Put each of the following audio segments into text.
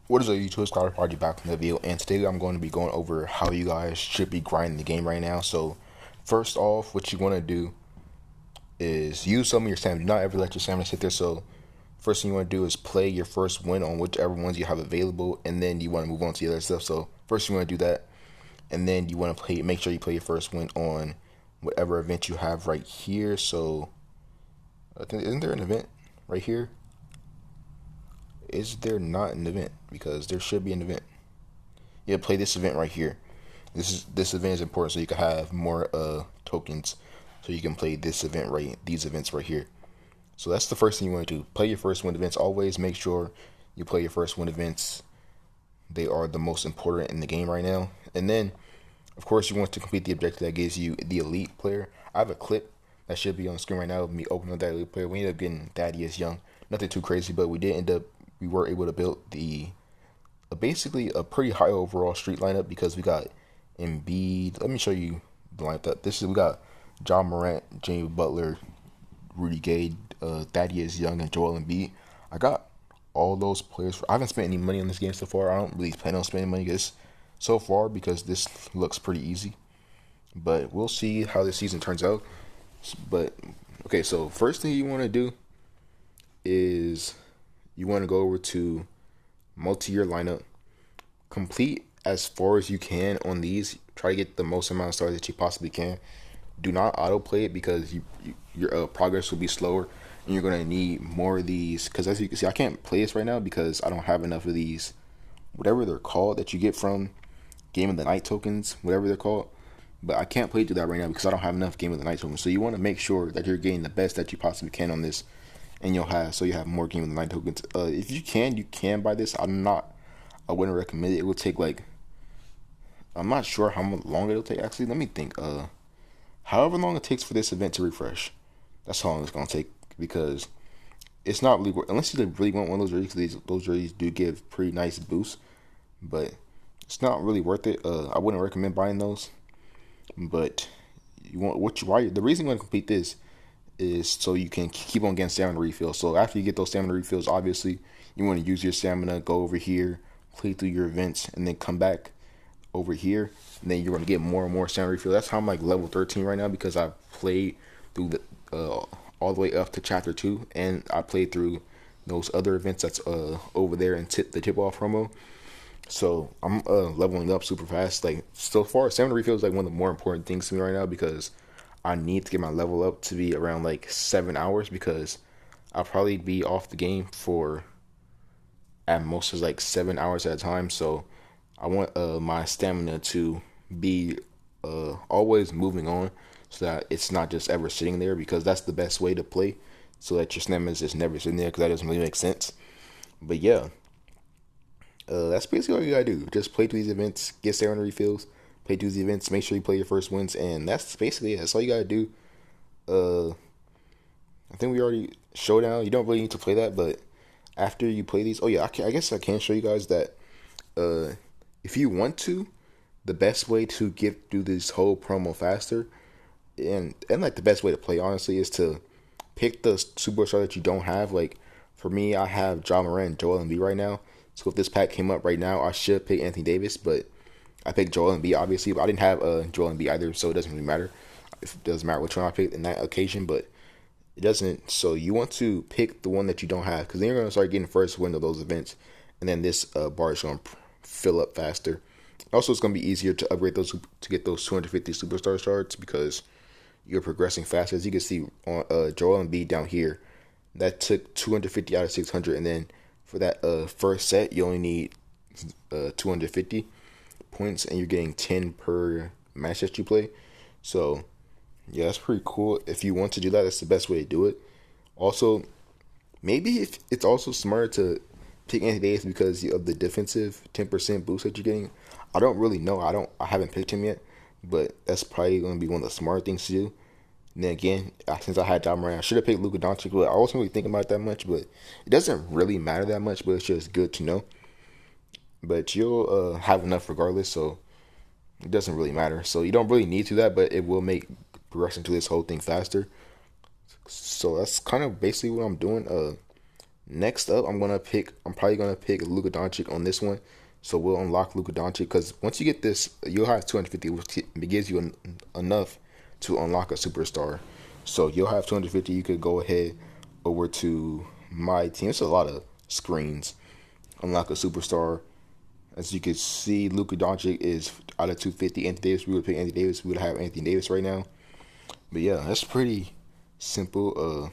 What is up, YouTube? Scholar Party back from the video, and today I'm going to be going over how you guys should be grinding the game right now. So, first off, what you want to do is use some of your stamina. Do not ever let your stamina sit there. So, first thing you want to do is play your first win on whichever ones you have available, and then you want to move on to the other stuff. So, first you want to do that, and then you want to play. Make sure you play your first win on whatever event you have right here. So, I think isn't there an event right here? Is there not an event? Because there should be an event. Yeah, play this event right here. This event is important so you can have more tokens, so you can play this event these events right here. So that's the first thing you want to do. Play your first win events. Always make sure you play your first win events. They are the most important in the game right now. And then, of course, you want to complete the objective that gives you the elite player. I have a clip that should be on the screen right now of me opening up that elite player. We ended up getting Thaddeus Young. Nothing too crazy, but we were able to build the basically a pretty high overall street lineup because we got Embiid. Let me show you the lineup. We got John Morant, Jimmy Butler, Rudy Gay, Thaddeus Young, and Joel Embiid. I got all those players. I haven't spent any money on this game so far. I don't really plan on spending money so far because this looks pretty easy. But we'll see how this season turns out. But okay, so first thing you want to do is you want to go over to multi-year lineup, complete as far as you can on these. Try to get the most amount of stars that you possibly can. Do not autoplay it because your progress will be slower, and you're gonna need more of these. Because as you can see, I can't play this right now because I don't have enough of these, whatever they're called, that you get from Game of the Night tokens, whatever they're called. But I can't play through that right now because I don't have enough Game of the Night tokens. So you want to make sure that you're getting the best that you possibly can on this, and you have more Game of the Night tokens. If you can buy this. I wouldn't recommend it. It will take like, I'm not sure how long it'll take. Actually, let me think. However long it takes for this event to refresh, that's how long it's gonna take because it's not really worth, unless you really want one of those jerseys. Those jerseys do give pretty nice boosts, but it's not really worth it. I wouldn't recommend buying those. But the reason you want to complete this is so you can keep on getting stamina refills. So after you get those stamina refills, obviously you want to use your stamina, go over here, play through your events, and then come back over here, and then you're going to get more and more stamina refills. That's how I'm like level 13 right now because I played through the all the way up to chapter 2, and I played through those other events that's over there in the tip off promo. So I'm leveling up super fast. Like so far, stamina refill is like one of the more important things to me right now because I need to get my level up to be around like 7 hours because I'll probably be off the game for at most is like 7 hours at a time. So I want my stamina to be always moving on so that it's not just ever sitting there because that's the best way to play so that your stamina is just never sitting there because that doesn't really make sense. But yeah, that's basically all you gotta do. Just play through these events, get stamina refills, play through these events, make sure you play your first wins, and that's basically it. That's all you gotta do. Uh, I think we already showdown. You don't really need to play that, but after you play these, oh yeah, I guess I can show you guys that. If you want to, the best way to get through this whole promo faster, and like the best way to play honestly is to pick the superstar that you don't have. Like for me, I have John Morant and Joel Embiid right now. So if this pack came up right now, I should pick Anthony Davis, but I picked Joel Embiid obviously. But I didn't have Joel Embiid either, so it doesn't really matter. It doesn't matter which one I picked in that occasion, but it doesn't. So you want to pick the one that you don't have because then you're gonna start getting first win of those events, and then this bar is gonna fill up faster. Also, it's gonna be easier to upgrade those to get those 250 superstar shards because you're progressing faster. As you can see on Joel Embiid down here, that took 250 out of 600, and then for that first set, you only need 250 points, and you're getting 10 per match that you play. So yeah, that's pretty cool. If you want to do that, that's the best way to do it. Also, maybe if it's also smart to pick Anthony Davis because of the defensive 10% boost that you're getting. I don't really know. I haven't picked him yet, but that's probably going to be one of the smart things to do. And then again, since I had John Moran, I should have picked Luka Doncic, but I wasn't really thinking about it that much. But it doesn't really matter that much, but it's just good to know. But you'll have enough regardless, so it doesn't really matter. So you don't really need to that, but it will make progression to this whole thing faster. So that's kind of basically what I'm doing. Next up, I'm probably gonna pick Luka Doncic on this one. So we'll unlock Luka Doncic because once you get this, you'll have 250, which gives you enough to unlock a superstar. So you'll have 250. You could go ahead over to my team. It's a lot of screens. Unlock a superstar. As you can see, Luka Doncic is out of 250. Anthony Davis, we would pick Anthony Davis. We would have Anthony Davis right now. But yeah, that's pretty simple.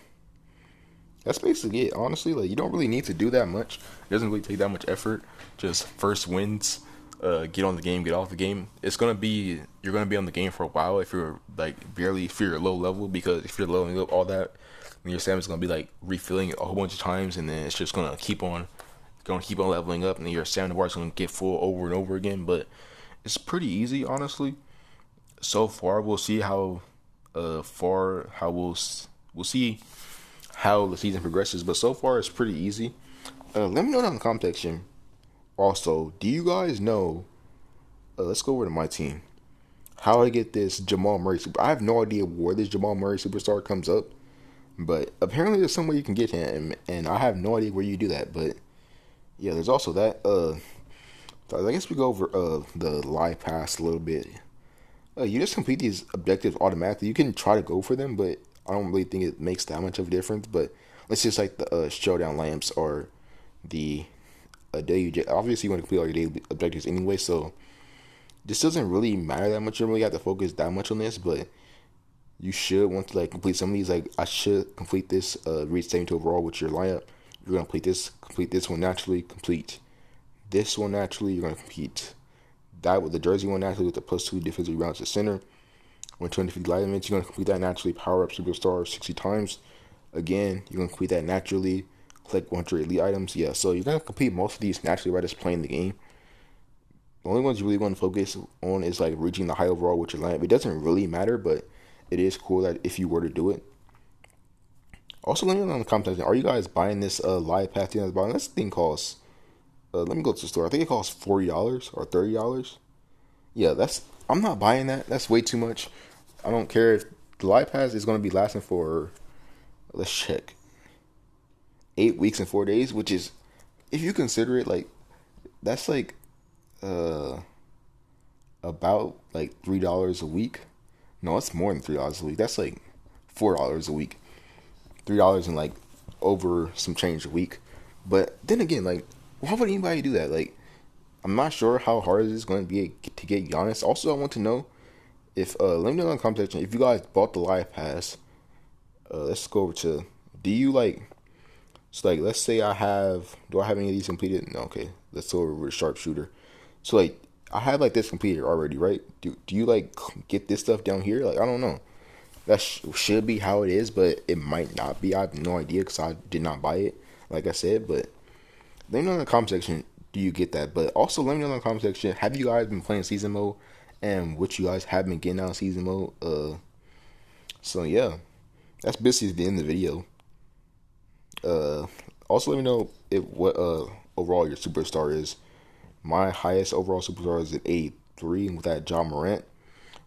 That's basically it. Honestly, like you don't really need to do that much. It doesn't really take that much effort. Just first wins, get on the game, get off the game. You're gonna be on the game for a while if you're if you're low level, because if you're leveling up all that, then your stamina's gonna be like refilling it a whole bunch of times, and then it's just gonna keep on leveling up, and then your stamina bar is gonna get full over and over again. But it's pretty easy, honestly. So far, we'll see we'll see how the season progresses. But so far, it's pretty easy. Let me know down in the comment section. Also, do you guys know? Let's go over to my team. How to get this Jamal Murray super? I have no idea where this Jamal Murray superstar comes up, but apparently there's some way you can get him, and I have no idea where you do that. But yeah, there's also that. So I guess we go over the live pass a little bit. You just complete these objectives automatically. You can try to go for them, but I don't really think it makes that much of a difference. But let's just like the showdown lamps or the daily. Obviously, you want to complete all your daily objectives anyway, so this doesn't really matter that much. You don't really have to focus that much on this, but you should want to like complete some of these. Like I should complete this, reach 72 overall with your lineup. You're gonna complete this one naturally. Complete this one naturally. You're gonna complete that with the jersey one naturally with the +2 defensive rebounds to center. When 250 live events, you're gonna complete that naturally. Power up superstar 60 times. Again, you're gonna complete that naturally. Collect 100 elite items. Yeah, so you're gonna complete most of these naturally by just playing the game. The only ones you really want to focus on is like reaching the high overall with your lineup. It doesn't really matter, but it is cool that if you were to do it. Also, let me know in the comments. Are you guys buying this live path thing that's buying? This thing costs. Let me go to the store. I think it costs $40 or $30. Yeah, I'm not buying that. That's way too much. I don't care if the live pass is going to be lasting for. Let's check. 8 weeks and 4 days, which is, if you consider it like, that's like, about like $3 a week. No, it's more than $3 a week. That's like $4 a week. $3 and like over some change a week. But then again, like, why would anybody do that? Like, I'm not sure how hard it is going to be to get Giannis. Also, I want to know if let me know in the comment section if you guys bought the live pass. Let's go over to, do you like, so like let's say do I have any of these completed? No, okay. Let's go over with sharpshooter. So like I have like this completed already, right? Do you like get this stuff down here? Like I don't know. That should be how it is, but it might not be. I have no idea because I did not buy it, like I said. But let me know in the comment section, do you get that? But also let me know in the comment section, have you guys been playing season mode and what you guys have been getting out of season mode? So yeah, that's basically the end of the video. Also let me know what overall your superstar is. My highest overall superstar is at 83 with that Ja Morant.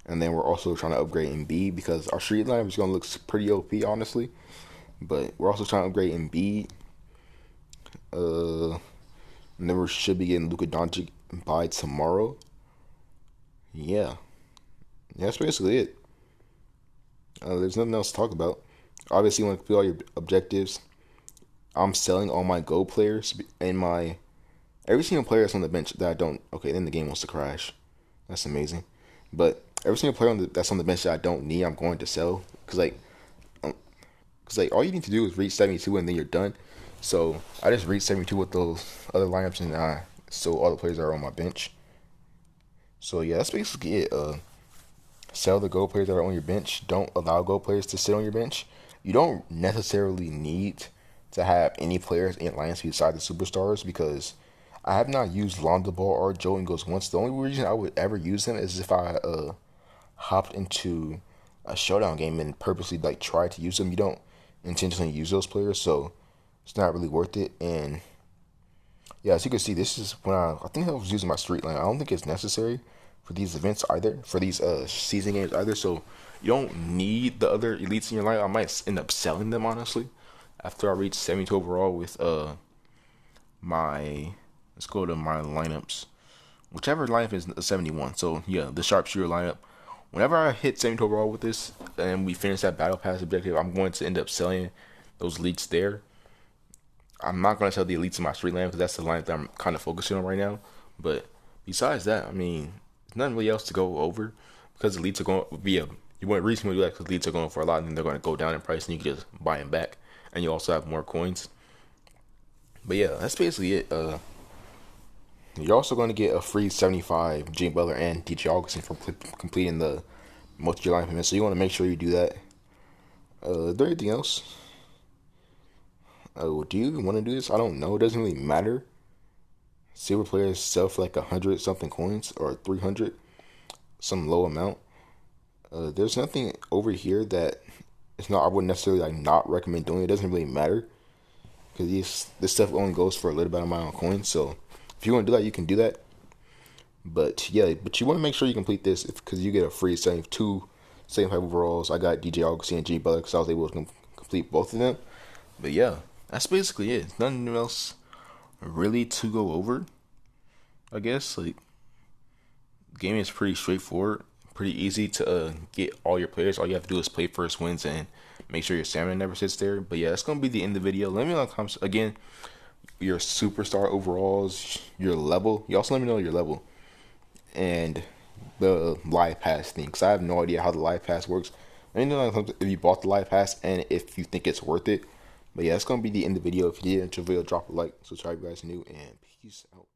And then we're also trying to upgrade Embiid because our street lineup is going to look pretty OP, honestly. But we're also trying to upgrade Embiid. And then we should be getting Luka Doncic by tomorrow. Yeah. That's basically it. There's nothing else to talk about. Obviously, you want to complete all your objectives. I'm selling all my Go players and every single player that's on the bench that I don't. Okay, then the game wants to crash. That's amazing. But every single player that's on the bench that I don't need, I'm going to sell. Because all you need to do is reach 72 and then you're done. So I just reached 72 with those other lineups and so all the players are on my bench. So yeah, that's basically it. Sell the Go players that are on your bench. Don't allow Go players to sit on your bench. You don't necessarily need to have any players in lineups beside the superstars because I have not used Lonzo Ball or Joe Ingles once. The only reason I would ever use them is if I hopped into a showdown game and purposely like try to use them. You don't intentionally use those players, so it's not really worth it. And yeah, as you can see, this is when I think I was using my street line. I don't think it's necessary for these events either, for these season games either. So you don't need the other elites in your line. I might end up selling them honestly after I reach 72 overall with my, let's go to my lineups. Whichever lineup is a 71. So yeah, the sharpshooter lineup. Whenever I hit 72 overall with this and we finish that battle pass objective, I'm going to end up selling those elites there. I'm not going to sell the elites in my street lineup because that's the lineup that I'm kind of focusing on right now. But besides that, I mean, there's nothing really else to go over because elites are going to be a. You want recently do that because elites are going for a lot, and then they're going to go down in price, and you can just buy them back, and you also have more coins. But yeah, that's basically it. You're also going to get a free 75 Jimmy Butler and DJ Augustin for completing the multi-year line payment. So you want to make sure you do that. Is there anything else? Do you want to do this? I don't know. It doesn't really matter. Silver players sell for like 100 something coins or 300, some low amount. There's nothing over here that it's not. I wouldn't necessarily like not recommend doing. It doesn't really matter because this stuff only goes for a little bit amount of coins. So if you want to do that, you can do that. But yeah, but you want to make sure you complete this because you get a free 72 75 overalls. I got DJ Augustin and G Butler because I was able to complete both of them. But yeah, that's basically it. Nothing else really to go over. I guess like game is pretty straightforward, pretty easy to get all your players. All you have to do is play first wins and make sure your stamina never sits there. But yeah, that's gonna be the end of the video. Let me know in the comments again your superstar overalls, your level. You also let me know your level and the live pass thing because I have no idea how the live pass works. Let me know if you bought the live pass and if you think it's worth it. But yeah, that's gonna be the end of the video. If you did enjoy the video, drop a like, subscribe if you guys are new, and peace out.